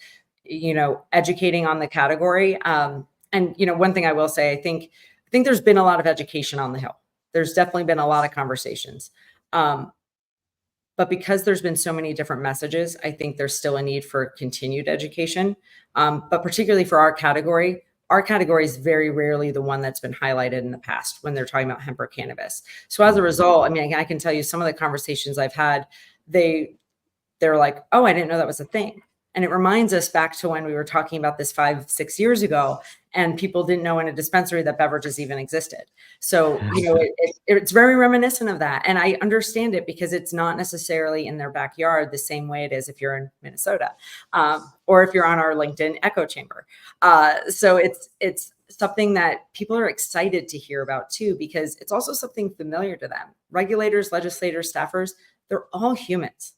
Speaker 3: educating on the category. And, one thing I will say, I think there's been a lot of education on the Hill. There's definitely been a lot of conversations. But because there's been so many different messages, I think there's still a need for continued education. But particularly for our category is very rarely the one that's been highlighted in the past when they're talking about hemp or cannabis. So as a result, I mean, I can tell you some of the conversations I've had, they're like, oh, I didn't know that was a thing. And it reminds us back to when we were talking about this 5-6 years ago, and people didn't know in a dispensary that beverages even existed. So, it's very reminiscent of that. And I understand it because it's not necessarily in their backyard the same way it is if you're in Minnesota, or if you're on our LinkedIn echo chamber. So it's something that people are excited to hear about too, because it's also something familiar to them. Regulators, legislators, staffers, they're all humans.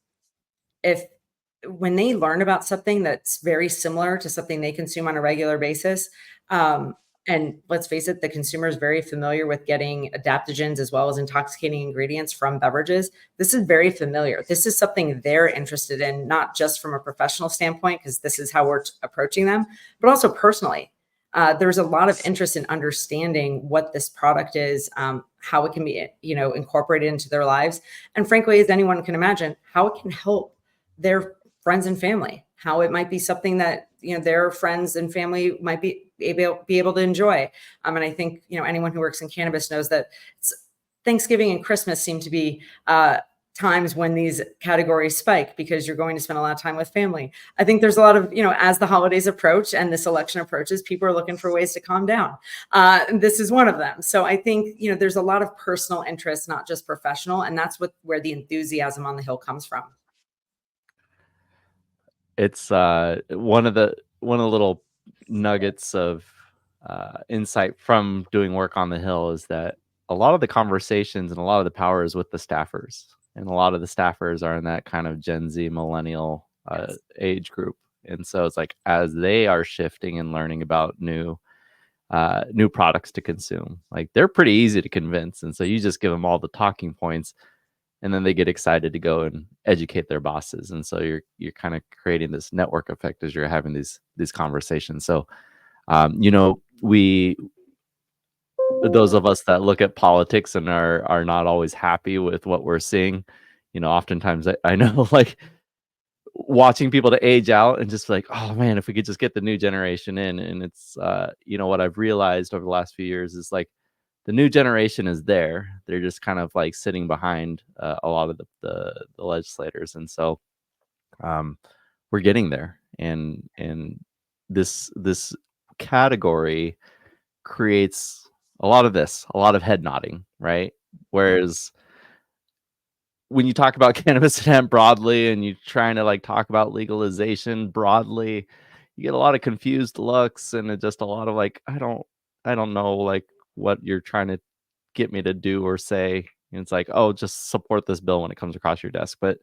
Speaker 3: When they learn about something that's very similar to something they consume on a regular basis, and let's face it, the consumer is very familiar with getting adaptogens as well as intoxicating ingredients from beverages. This is very familiar. This is something they're interested in, not just from a professional standpoint, because this is how we're approaching them, but also personally. There's a lot of interest in understanding what this product is, how it can be, incorporated into their lives. And frankly, as anyone can imagine, how it can help their friends and family, how it might be something that, their friends and family might be able to enjoy. And I think, anyone who works in cannabis knows that Thanksgiving and Christmas seem to be times when these categories spike because you're going to spend a lot of time with family. I think there's a lot of, as the holidays approach and this election approaches, people are looking for ways to calm down. This is one of them. So I think, there's a lot of personal interest, not just professional. And that's where the enthusiasm on the Hill comes from.
Speaker 1: It's one of the little nuggets of insight from doing work on the Hill is that a lot of the conversations and a lot of the power is with the staffers, and a lot of the staffers are in that kind of Gen Z millennial age group. And so it's like, as they are shifting and learning about new products to consume, like, they're pretty easy to convince. And so you just give them all the talking points, and then they get excited to go and educate their bosses. And so you're kind of creating this network effect as you're having these conversations. So, those of us that look at politics and are not always happy with what we're seeing, oftentimes I know, like, watching people to age out and just like, oh man, if we could just get the new generation in. And it's, what I've realized over the last few years is, like, the new generation is there. They're just kind of like sitting behind a lot of the legislators, and so we're getting there. And this category creates a lot of head nodding, right? Whereas when you talk about cannabis and hemp broadly, and you're trying to like talk about legalization broadly, you get a lot of confused looks, and just a lot of like, I don't know like what you're trying to get me to do or say. And it's like, oh, just support this bill when it comes across your desk. But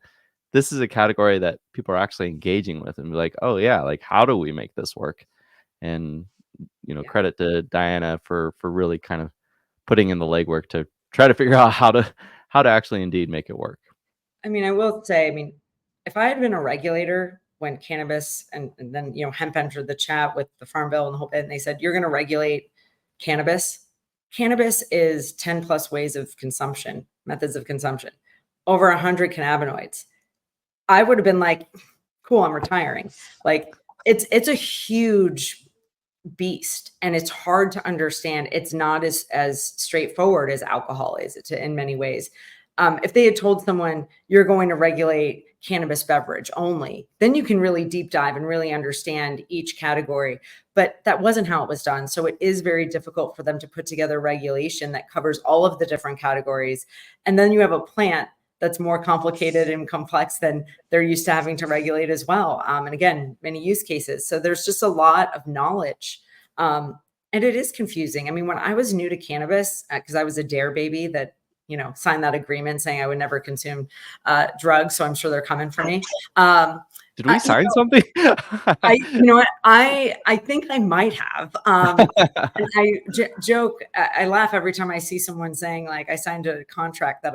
Speaker 1: this is a category that people are actually engaging with, and be like, oh yeah, like how do we make this work? And credit to Diana for really kind of putting in the legwork to try to figure out how to actually indeed make it work.
Speaker 3: I mean, I will say, I mean, if I had been a regulator when cannabis and then, hemp entered the chat with the Farm Bill and the whole bit, and they said, you're going to regulate cannabis. Cannabis is 10 plus ways of consumption, methods of consumption, over 100 cannabinoids. I would have been like, cool, I'm retiring. Like it's a huge beast, and it's hard to understand. It's not as straightforward as alcohol is in many ways. If they had told someone you're going to regulate cannabis beverage only, then you can really deep dive and really understand each category. But that wasn't how it was done. So it is very difficult for them to put together regulation that covers all of the different categories. And then you have a plant that's more complicated and complex than they're used to having to regulate as well. And again, many use cases. So there's just a lot of knowledge. And it is confusing. I mean, when I was new to cannabis, because I was a DARE baby that signed that agreement saying I would never consume drugs. So I'm sure they're coming for me.
Speaker 1: Did we sign something?
Speaker 3: I think I might have. And I joke, I laugh every time I see someone saying like, I signed a contract that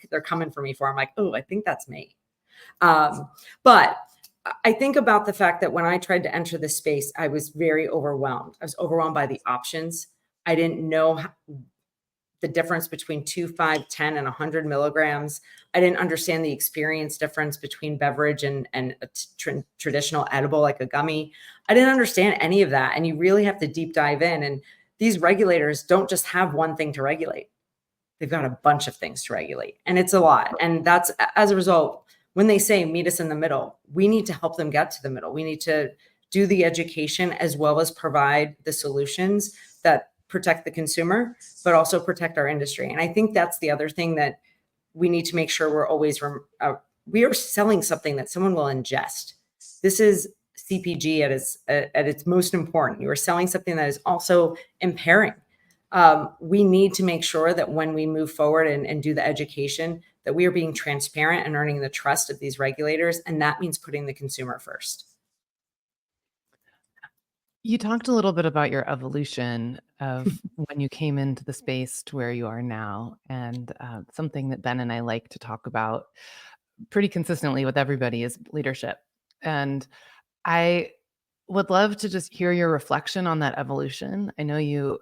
Speaker 3: they're coming for me for. I'm like, oh, I think that's me. But I think about the fact that when I tried to enter this space, I was very overwhelmed. I was overwhelmed by the options. I didn't know the difference between 2, 5, 10, and 100 milligrams. I didn't understand the experience difference between beverage and a traditional edible like a gummy. I didn't understand any of that. And you really have to deep dive in. And these regulators don't just have one thing to regulate. They've got a bunch of things to regulate, and it's a lot. And that's, as a result, when they say meet us in the middle, we need to help them get to the middle. We need to do the education as well as provide the solutions that protect the consumer, but also protect our industry. And I think that's the other thing that we need to make sure we're always, we are selling something that someone will ingest. This is CPG at its most important. You are selling something that is also impairing. We need to make sure that when we move forward and do the education, that we are being transparent and earning the trust of these regulators. And that means putting the consumer first.
Speaker 2: You talked a little bit about your evolution of when you came into the space to where you are now, and something that Ben and I like to talk about pretty consistently with everybody is leadership. And I would love to just hear your reflection on that evolution. I know you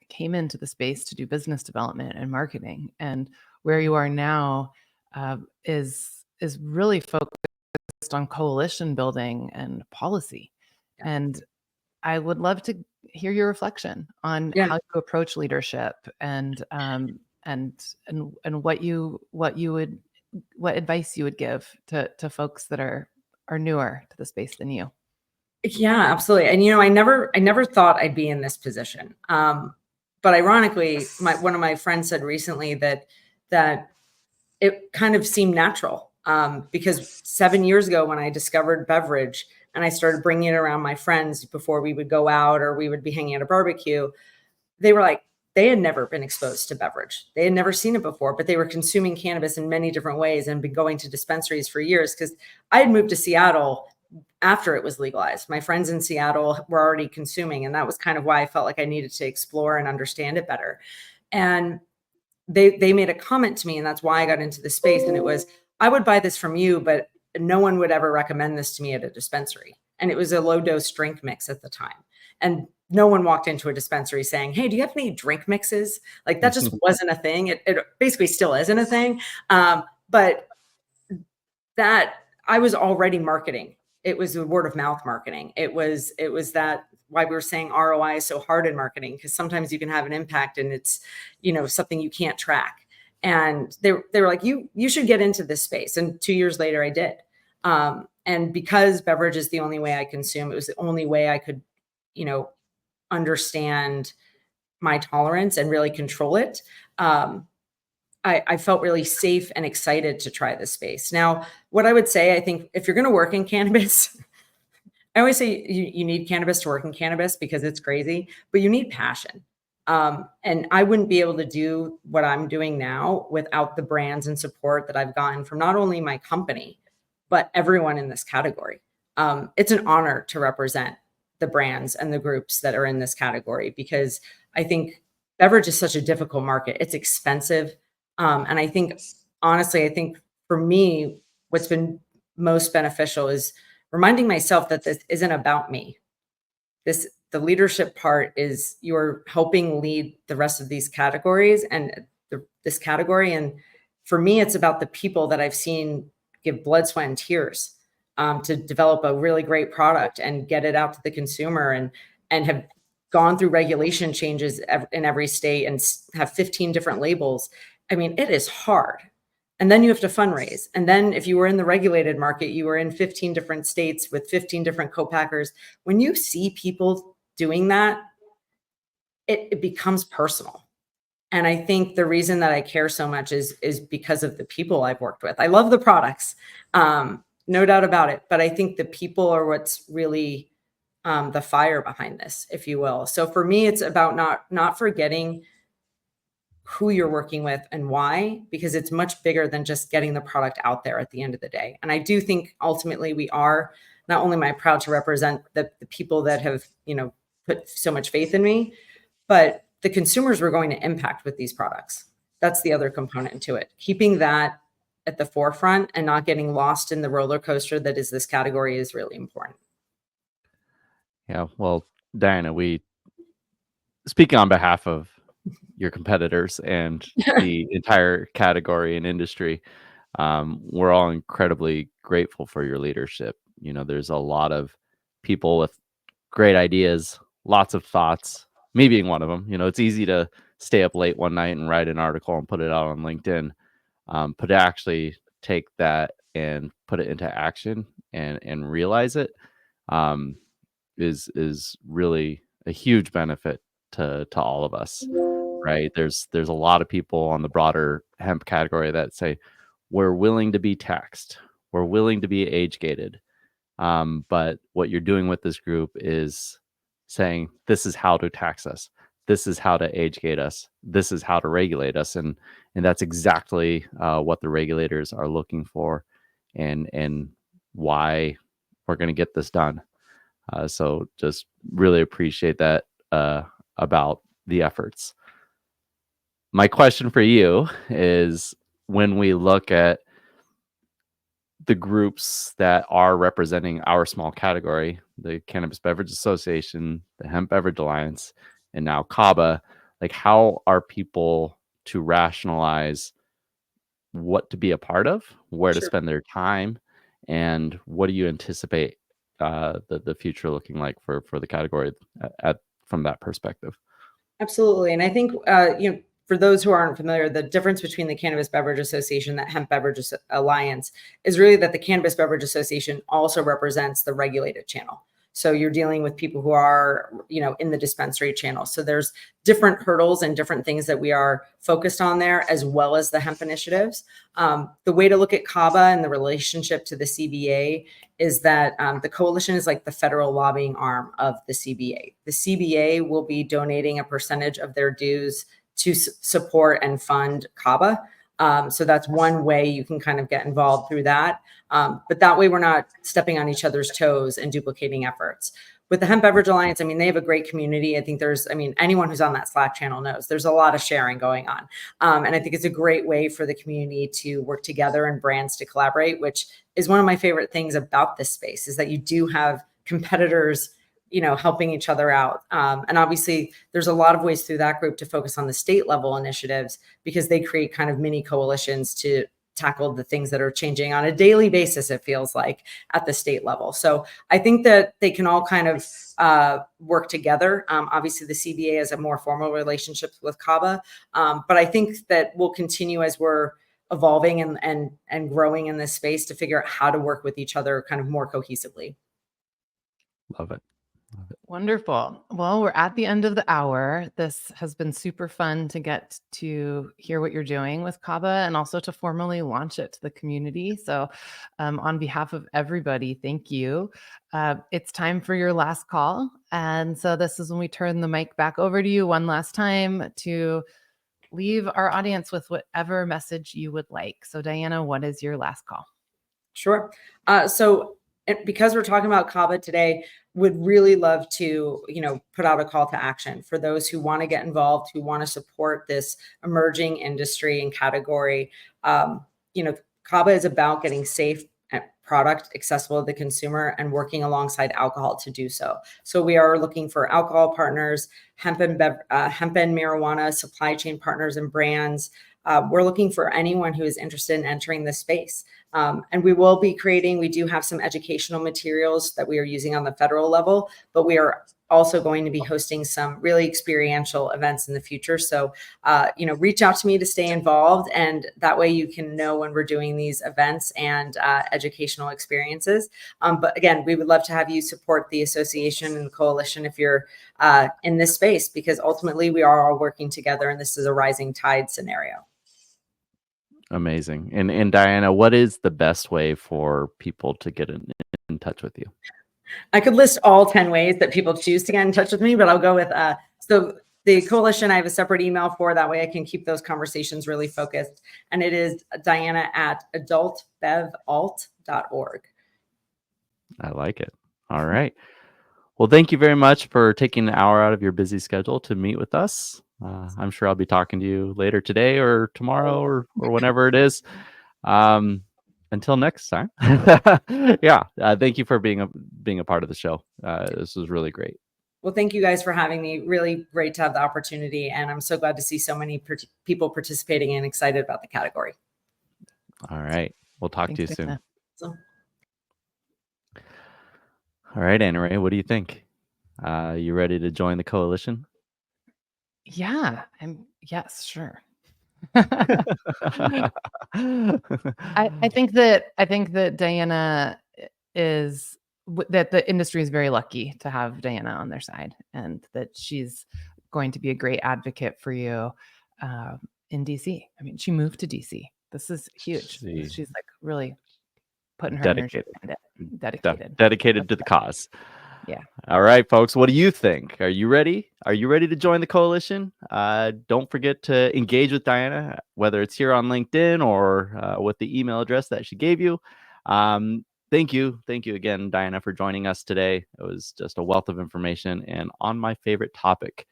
Speaker 2: came into the space to do business development and marketing, and where you are now is really focused on coalition building and policy.
Speaker 3: Yeah.
Speaker 2: And I would love to hear your reflection on how you approach leadership and what advice you would give to folks that are newer to the space than you.
Speaker 3: Yeah, absolutely. And I never thought I'd be in this position. But ironically, one of my friends said recently that it kind of seemed natural because 7 years ago when I discovered beverage and I started bringing it around my friends before we would go out or we would be hanging at a barbecue, they were like, they had never been exposed to beverage. They had never seen it before, but they were consuming cannabis in many different ways and been going to dispensaries for years because I had moved to Seattle after it was legalized. My friends in Seattle were already consuming, and that was kind of why I felt like I needed to explore and understand it better. And they made a comment to me, and that's why I got into the space. And it was, I would buy this from you, but no one would ever recommend this to me at a dispensary. And it was a low dose drink mix at the time. And no one walked into a dispensary saying, hey, do you have any drink mixes? Like that just wasn't a thing. It basically still isn't a thing. But that I was already marketing. It was the word of mouth marketing. It was that why we were saying ROI is so hard in marketing, because sometimes you can have an impact and it's, something you can't track. And they were like, you should get into this space. And 2 years later, I did. And because beverage is the only way I consume, it was the only way I could, understand my tolerance and really control it. I felt really safe and excited to try this space. Now, what I would say, I think if you're going to work in cannabis, I always say you need cannabis to work in cannabis because it's crazy, but you need passion. And I wouldn't be able to do what I'm doing now without the brands and support that I've gotten from not only my company, but everyone in this category. It's an honor to represent the brands and the groups that are in this category, because I think beverage is such a difficult market. It's expensive. And I think, honestly, I think for me, what's been most beneficial is reminding myself that this isn't about me. The leadership part is you're helping lead the rest of these categories and this category. And for me, it's about the people that I've seen give blood, sweat, and tears to develop a really great product and get it out to the consumer, and have gone through regulation changes in every state and have 15 different labels. I mean, it is hard. And then you have to fundraise. And then if you were in the regulated market, you were in 15 different states with 15 different co-packers. When you see people doing that, it becomes personal. And I think the reason that I care so much is because of the people I've worked with. I love the products, no doubt about it. But I think the people are what's really the fire behind this, if you will. So for me, it's about not forgetting who you're working with and why, because it's much bigger than just getting the product out there at the end of the day. And I do think ultimately we are, not only am I proud to represent the people that have, put so much faith in me, but the consumers we're going to impact with these products. That's the other component to it. Keeping that at the forefront and not getting lost in the roller coaster that is this category is really important.
Speaker 1: Yeah. Well, Diana, speaking on behalf of your competitors and the entire category and industry, we're all incredibly grateful for your leadership. There's a lot of people with great ideas, lots of thoughts, me being one of them. It's easy to stay up late one night and write an article and put it out on LinkedIn, but to actually take that and put it into action and realize it is really a huge benefit to all of us. Right. There's a lot of people on the broader hemp category that say we're willing to be taxed. We're willing to be age gated. But what you're doing with this group is saying, this is how to tax us. This is how to age gate us. This is how to regulate us. And that's exactly what the regulators are looking for and why we're going to get this done. So just really appreciate that about the efforts. My question for you is, when we look at the groups that are representing our small category, the Cannabis Beverage Association, the Hemp Beverage Alliance, and now CABA, like, how are people to rationalize what to be a part of, where to spend their time, and what do you anticipate the future looking like for the category from that perspective?
Speaker 3: Absolutely. And I think, for those who aren't familiar, the difference between the Cannabis Beverage Association and that Hemp Beverage Alliance is really that the Cannabis Beverage Association also represents the regulated channel. So you're dealing with people who are, in the dispensary channel. So there's different hurdles and different things that we are focused on there, as well as the hemp initiatives. The way to look at CABA and the relationship to the CBA is that the coalition is like the federal lobbying arm of the CBA. The CBA will be donating a percentage of their dues to support and fund CABA. So that's one way you can kind of get involved through that. But that way we're not stepping on each other's toes and duplicating efforts. With the Hemp Beverage Alliance, they have a great community. I think anyone who's on that Slack channel knows there's a lot of sharing going on. And I think it's a great way for the community to work together and brands to collaborate, which is one of my favorite things about this space, is that you do have competitors helping each other out. And obviously there's a lot of ways through that group to focus on the state level initiatives, because they create kind of mini coalitions to tackled the things that are changing on a daily basis, it feels like, at the state level. So I think that they can all kind of work together. Obviously, the CBA has a more formal relationship with CABA, but I think that we'll continue as we're evolving and growing in this space to figure out how to work with each other kind of more cohesively.
Speaker 1: Love it.
Speaker 2: Wonderful. Well, we're at the end of the hour. This has been super fun to get to hear what you're doing with CABA and also to formally launch it to the community. So on behalf of everybody, thank you. It's time for your last call. And so this is when we turn the mic back over to you one last time to leave our audience with whatever message you would like. So Diana, what is your last call?
Speaker 3: Sure. So because we're talking about CABA today, would really love to, put out a call to action for those who want to get involved, who want to support this emerging industry and category. CABA is about getting safe product accessible to the consumer and working alongside alcohol to do so. So we are looking for alcohol partners, hemp and marijuana supply chain partners and brands. We're looking for anyone who is interested in entering this space. And we will be we do have some educational materials that we are using on the federal level, but we are also going to be hosting some really experiential events in the future. So, reach out to me to stay involved. And that way you can know when we're doing these events and educational experiences. But again, we would love to have you support the association and the coalition if you're in this space, because ultimately we are all working together and this is a rising tide scenario.
Speaker 1: Amazing. And Diana, what is the best way for people to get in touch with you?
Speaker 3: I could list all 10 ways that people choose to get in touch with me, but I'll go with, so the coalition, I have a separate email for, that way I can keep those conversations really focused. And it is Diana@adultbevalternatives.org.
Speaker 1: I like it. All right. Well, thank you very much for taking an hour out of your busy schedule to meet with us. I'm sure I'll be talking to you later today or tomorrow or whenever it is. Until next time. Yeah. Thank you for being a part of the show. This was really great.
Speaker 3: Well, thank you guys for having me. Really great to have the opportunity. And I'm so glad to see so many people participating and excited about the category.
Speaker 1: All right. We'll talk to you soon.
Speaker 3: So.
Speaker 1: All right, Anna Ray, what do you think? You ready to join the coalition?
Speaker 2: Yeah, yes, sure. I think that Diana is that the industry is very lucky to have Diana on their side, and that she's going to be a great advocate for you in DC. I mean, she moved to DC. This is huge. She's like really putting her energy behind it. Dedicated
Speaker 1: to the cause.
Speaker 2: Yeah.
Speaker 1: All right, folks. What do you think? Are you ready? Are you ready to join the coalition? Don't forget to engage with Diana, whether it's here on LinkedIn or with the email address that she gave you. Thank you. Thank you again, Diana, for joining us today. It was just a wealth of information and on my favorite topic.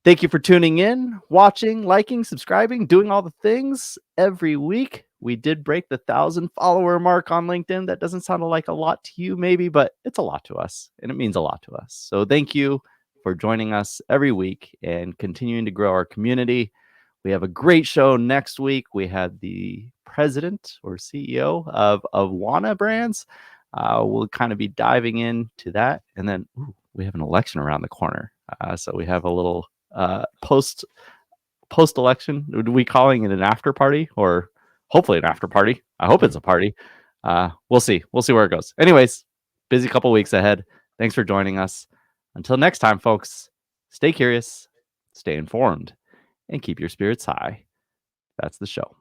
Speaker 1: Thank you for tuning in, watching, liking, subscribing, doing all the things every week. We did break the 1,000 follower mark on LinkedIn. That doesn't sound like a lot to you, maybe, but it's a lot to us, and it means a lot to us. So thank you for joining us every week and continuing to grow our community. We have a great show next week. We have the president or CEO of Wana Brands. We'll kind of be diving into that. And then we have an election around the corner. So we have a little post-election. Are we calling it an after party or hopefully an after party? I hope it's a party. We'll see. We'll see where it goes. Anyways, busy couple weeks ahead. Thanks for joining us. Until next time, folks, stay curious, stay informed, and keep your spirits high. That's the show.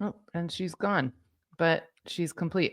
Speaker 2: Oh, and she's gone, but she's complete.